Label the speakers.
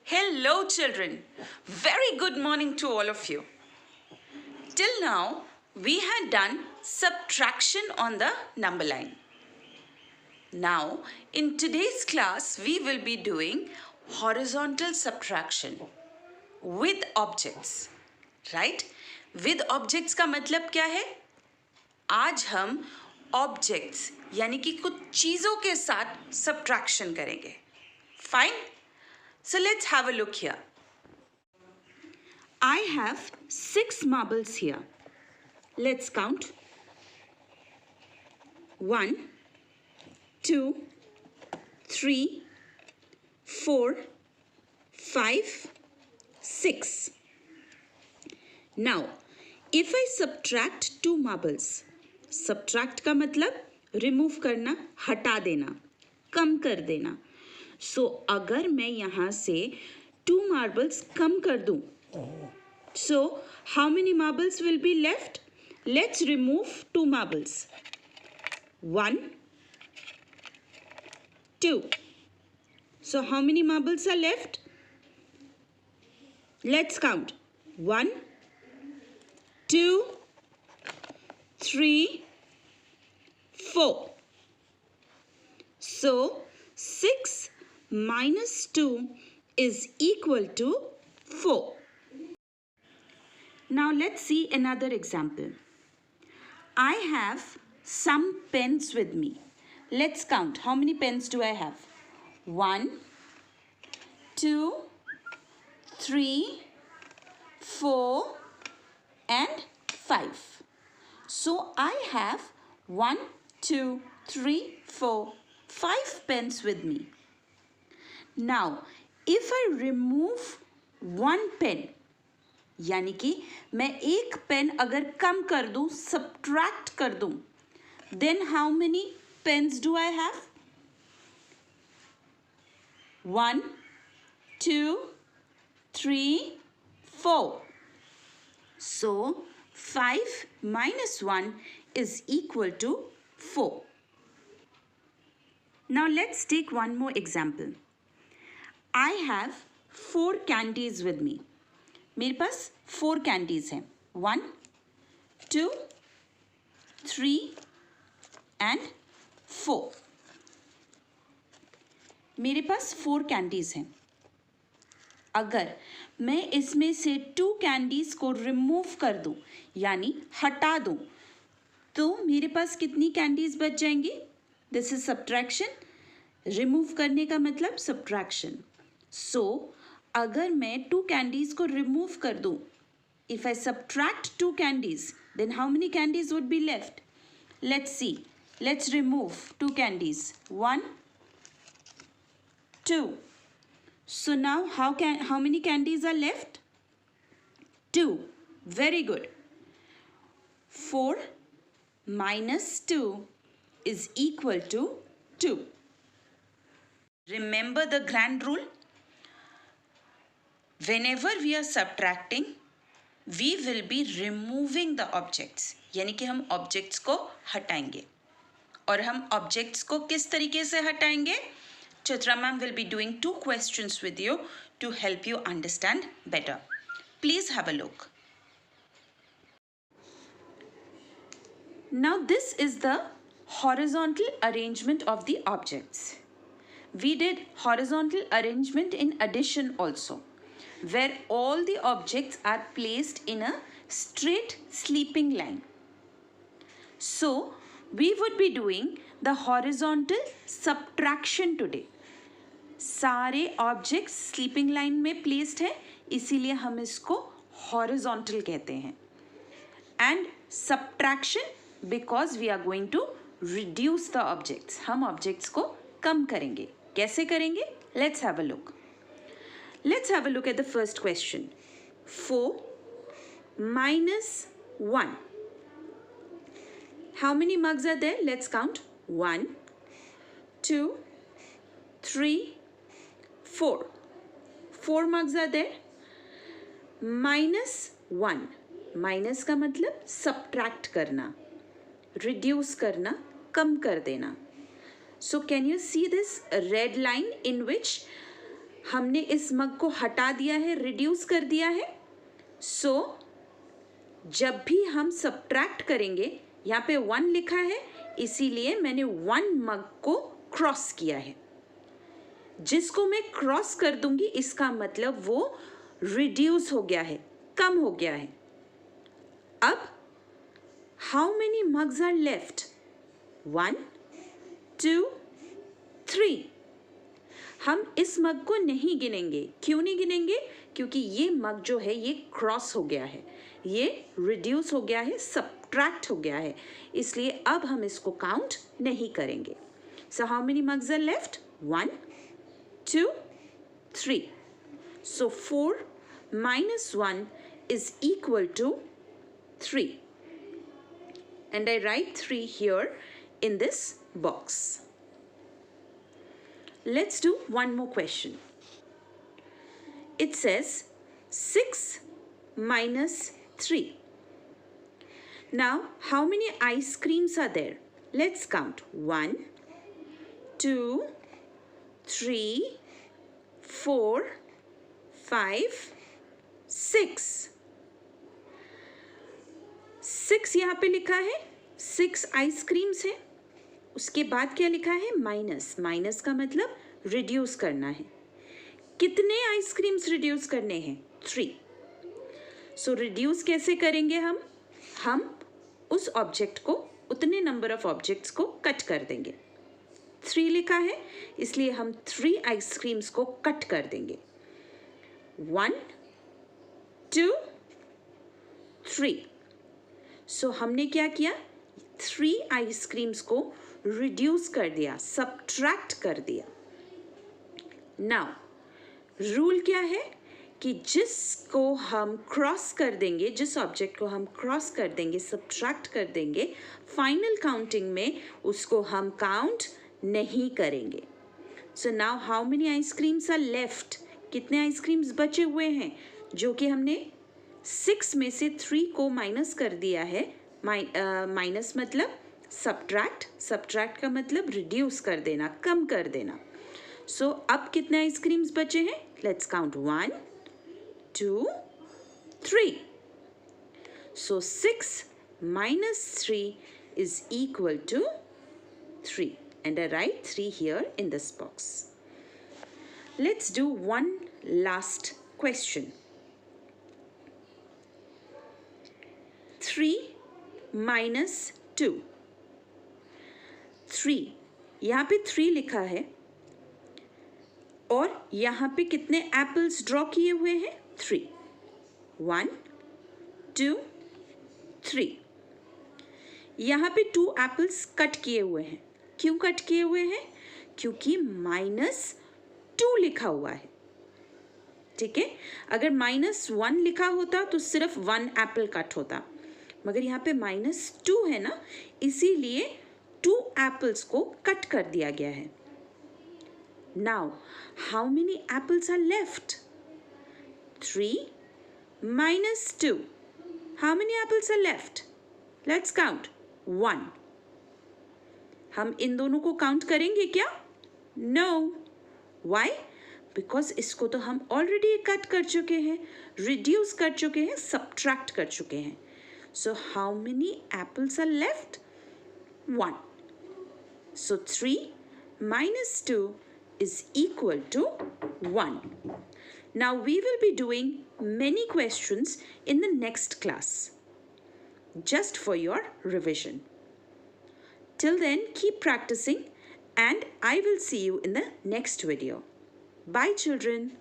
Speaker 1: Hello, children. Very good morning to all of you. Till now, we had done subtraction on the number line. Now, in today's class, we will be doing horizontal subtraction with objects. Right? With objects का मतलब क्या है? आज हम objects यानी कि कुछ चीज़ों के साथ subtraction करेंगे. Fine? So let's have a look here. I have 6 marbles here. Let's count. 1, 2, 3, 4, 5, 6. Now, if I subtract 2 marbles, subtract का मतलब remove करना, हटा देना, कम कर देना. So, अगर मैं यहाँ से 2 marbles कम कर दूँ, so how many marbles will be left? Let's remove 2 marbles. 1, 2. So how many marbles are left? Let's count. 1, 2, 3, 4. So 6 minus 2 is equal to 4. Now let's see another example. I have some pens with me. Let's count. How many pens do I have? 1, 2, 3, 4, and 5. So I have 1, 2, 3, 4, 5 pens with me. Now, if I remove 1 pen, यानी कि मैं एक pen अगर कम कर दूं, subtract कर दूं, then how many pens do I have? 1, 2, 3, 4. So 5 minus 1 is equal to 4. Now let's take one more example. I have 4 candies with me. मेरे पास 4 कैंडीज हैं. 1, 2, 3 and 4. मेरे पास 4 कैंडीज हैं. अगर मैं इसमें से 2 कैंडीज को रिमूव कर दूं, यानी हटा दूं, तो मेरे पास कितनी कैंडीज बच जाएंगी? This is subtraction. रिमूव करने का मतलब सब्ट्रैक्शन. सो अगर मैं 2 कैंडीज को रिमूव कर दूं, if I subtract 2 candies, then how many candies would be left? Let's see. Let's remove 2 candies. 1, 2. So now how many candies are left? 2. Very good. 4 minus 2 is equal to 2. Remember the grand rule? Whenever we are subtracting, we will be removing the objects. यानी कि हम objects को हटाएंगे. और हम objects को किस तरीके से हटाएंगे? Chitra ma'am will be doing 2 questions with you to help you understand better. Please have a look. Now this is the horizontal arrangement of the objects. We did horizontal arrangement in addition also, where all the objects are placed in a straight sleeping line. So, we would be doing the horizontal subtraction today. सारे objects sleeping line में placed हैं, इसीलिए हम इसको horizontal कहते हैं. And subtraction because we are going to reduce the objects. हम objects को कम करेंगे. कैसे करेंगे? Let's have a look. Let's have a look at the first question. 4 minus 1. How many mugs are there? Let's count. 1, 2, 3, 4. 4 mugs are there. Minus 1. Minus का मतलब subtract करना, reduce करना, कम कर देना. So can you see this red line in which हमने इस मग को हटा दिया है, रिड्यूस कर दिया है. सो जब भी हम सब्ट्रैक्ट करेंगे, यहाँ पे 1 लिखा है, इसीलिए मैंने 1 मग को क्रॉस किया है. जिसको मैं क्रॉस कर दूंगी इसका मतलब वो रिड्यूस हो गया है, कम हो गया है. अब how many mugs are left? 1 2 3. हम इस मग को नहीं गिनेंगे. क्यों नहीं गिनेंगे? क्योंकि ये मग जो है ये क्रॉस हो गया है, ये रिड्यूस हो गया है, सब्ट्रैक्ट हो गया है, इसलिए अब हम इसको काउंट नहीं करेंगे. So how many mugs are left? 1 2 3. So 4 minus 1 is equal to 3. And I write 3 here in this box. Let's do one more question. It says 6 minus 3. Now, how many ice creams are there? Let's count. 1, 2, 3, 4, 5, 6. 6 यहाँ पे लिखा है, 6 ice creams है. उसके बाद क्या लिखा है? माइनस. माइनस का मतलब रिड्यूस करना है. कितने आइसक्रीम्स रिड्यूस करने हैं? 3. सो रिड्यूस कैसे करेंगे हम उस ऑब्जेक्ट को, उतने नंबर ऑफ ऑब्जेक्ट्स को कट कर देंगे. 3 लिखा है, इसलिए हम 3 आइसक्रीम्स को कट कर देंगे. 1 2 3. सो हमने क्या किया? 3 आइसक्रीम्स को रिड्यूस कर दिया, सब्ट्रैक्ट कर दिया. नाउ रूल क्या है कि जिसको हम क्रॉस कर देंगे, जिस ऑब्जेक्ट को हम क्रॉस कर देंगे, सब्ट्रैक्ट कर देंगे, फाइनल काउंटिंग में उसको हम काउंट नहीं करेंगे. So now how many ice creams are left? कितने आइसक्रीम्स बचे हुए हैं? जो कि हमने 6 में से 3 को माइनस कर दिया है. माइनस मतलब सब्ट्रैक्ट, सब्ट्रैक्ट का मतलब रिड्यूस कर देना, कम कर देना. सो अब कितने आइसक्रीम्स बचे हैं? Let's count. 1 2 3. So 6 minus 3 is equal to 3. And I write 3 here in this box. Let's do one last question. 3 minus 2. 3. यहाँ पे 3 लिखा है और यहाँ पे कितने एप्पल्स ड्रॉ किए हुए हैं? 3. 1 2 3. यहाँ पे 2 एप्पल्स कट किए हुए हैं. क्यों कट किए हुए हैं? क्योंकि -2 लिखा हुआ है. ठीक है, अगर -1 लिखा होता तो सिर्फ 1 एप्पल कट होता, मगर यहाँ पे -2 है ना, इसीलिए 2 एप्पल्स को कट कर दिया गया है. Now how many apples are left? 3 minus 2. How many apples are left? Let's count. 1. हम इन दोनों को काउंट करेंगे क्या? No. Why? Because इसको तो हम ऑलरेडी कट कर चुके हैं, रिड्यूस कर चुके हैं, सब्ट्रैक्ट कर चुके हैं. So how many apples are left? 1. So 3 minus 2 is equal to 1. Now we will be doing many questions in the next class, just for your revision. Till then, keep practicing and I will see you in the next video. Bye children.